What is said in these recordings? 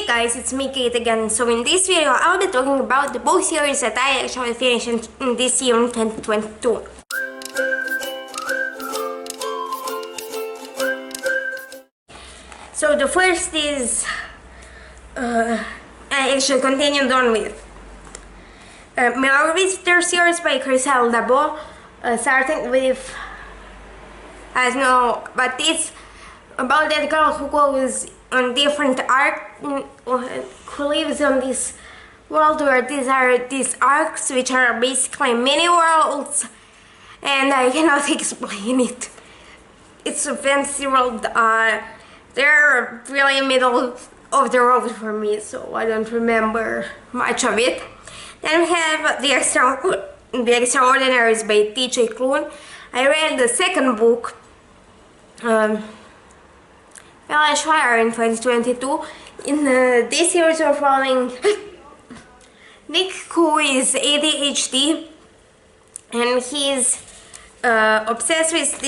Hey guys, it's me Kate again. So in this video I'll be talking about the book series that I actually finished in this year in 2022. So the first is I actually continued on with Mirror Visitor series by Chriselle Dabo, starting with, I don't know, but it's about that girl who goes on different who lives on this world where these arcs, which are basically mini worlds, and I cannot explain it. It's a fantasy world. They're really middle of the road for me, so I don't remember much of it. Then we have The Extraordinaries by T.J. Klune. I read the second book, Bella Shire, in 2022. In this series we're following Nick, who is ADHD, and he's obsessed with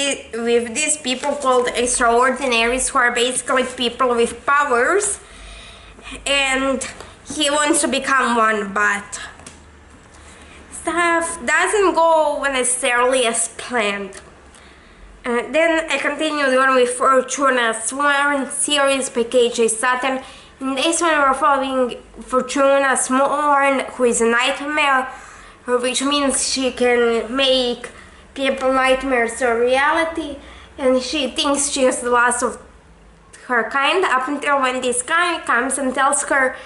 these people called extraordinaries, who are basically people with powers, and he wants to become one, but stuff doesn't go necessarily as planned. Then I continued on with Fortuna Sworn series by KJ Sutton. In this one we're following Fortuna Sworn, who is a nightmare, which means she can make people nightmares a reality, and she thinks she is the last of her kind, up until when this guy comes and tells her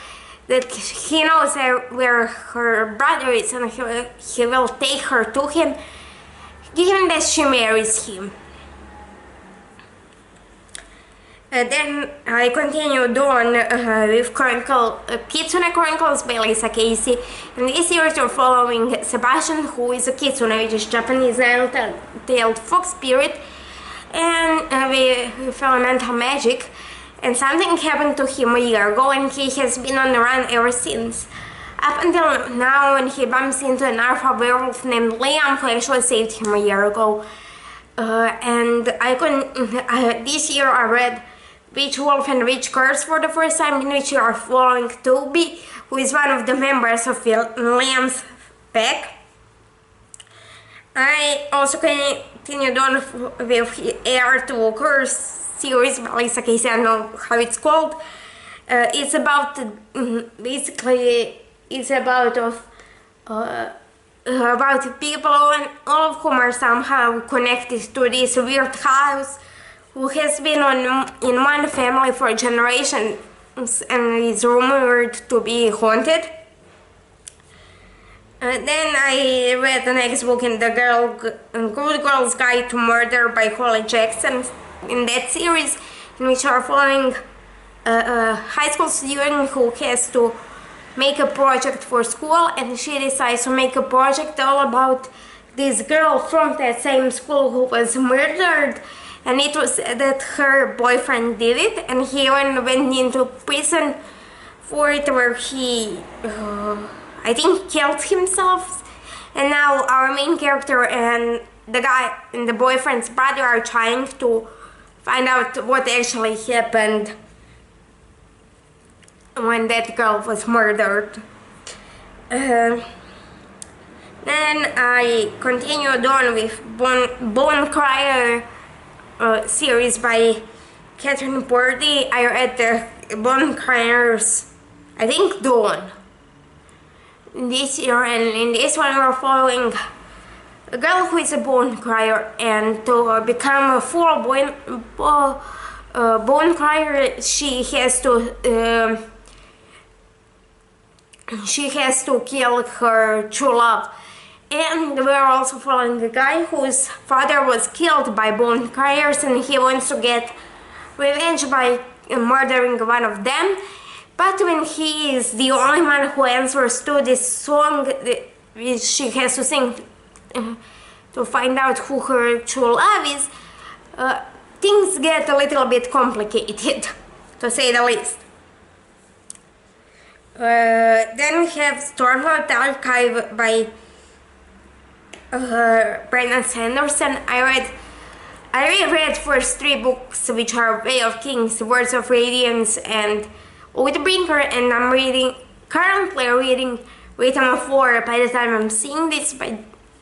that he knows where her brother is and he will take her to him, given that she marries him. Then I continued on with Kitsune Chronicles by Lisa Casey. In this series we're following Sebastian, who is a kitsune, which is Japanese nine-tailed fox spirit, and with elemental magic. And something happened to him a year ago, and he has been on the run ever since. Up until now, when he bumps into an alpha werewolf named Liam, who actually saved him a year ago. And this year I read Witch Wolf and Witch Curse for the first time, in which you are following Toby, who is one of the members of Liam's pack. I also continued on with Heir to Curse series by Lisa Casey. I don't know how it's called. It's about basically it's about people, all of whom are somehow connected to this weird house, who has been in one family for generations and is rumored to be haunted. Then I read the next book in the Good Girl's Guide to Murder by Holly Jackson. In that series, in which are following a high school student who has to make a project for school, and she decides to make a project all about this girl from that same school who was murdered, and it was that her boyfriend did it, and he went into prison for it, where he I think killed himself. And now our main character and the guy and the boyfriend's brother are trying to find out what actually happened when that girl was murdered. Then I continued on with Bone Crier series by Catherine Purdy. I read the Bone Criers, I think, Dawn, this year, and in this one we're following a girl who is a bone crier, and to become a full bone crier she has to kill her true love. And we're also following a guy whose father was killed by bone criers, and he wants to get revenge by murdering one of them. But when he is the only one who answers to this song which she has to sing to find out who her true love is, things get a little bit complicated, to say the least. Then we have Stormlight Archive by Brandon Sanderson. I reread first three books, which are Way of Kings, Words of Radiance, and Oathbringer, and I'm currently reading Rhythm of War. By the time I'm seeing this, by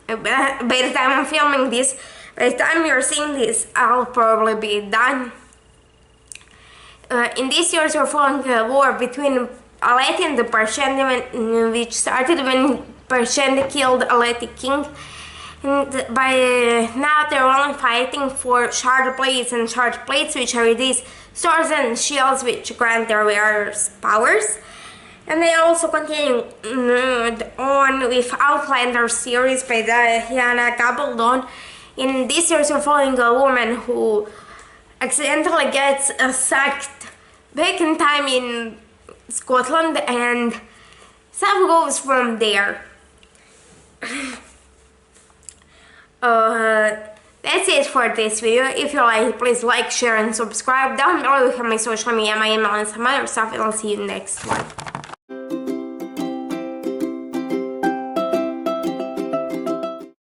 the time I'm filming this, by the time you're seeing this, I'll probably be done. In this series, we're following a war between Alethi and the Parshendi, which started when Parshendi killed Alethi king. And by now they're only fighting for shard plates, and shard plates, which are these swords and shields which grant their wearers powers. And they also continue on with Outlander series by Diana Gabaldon. In this series, we're following a woman who accidentally gets sacked back in time in Scotland, and stuff goes from there. That's it for this video. If you like, please like, share, and subscribe. Down below you have my social media, my email, and some other stuff, and I'll see you next one.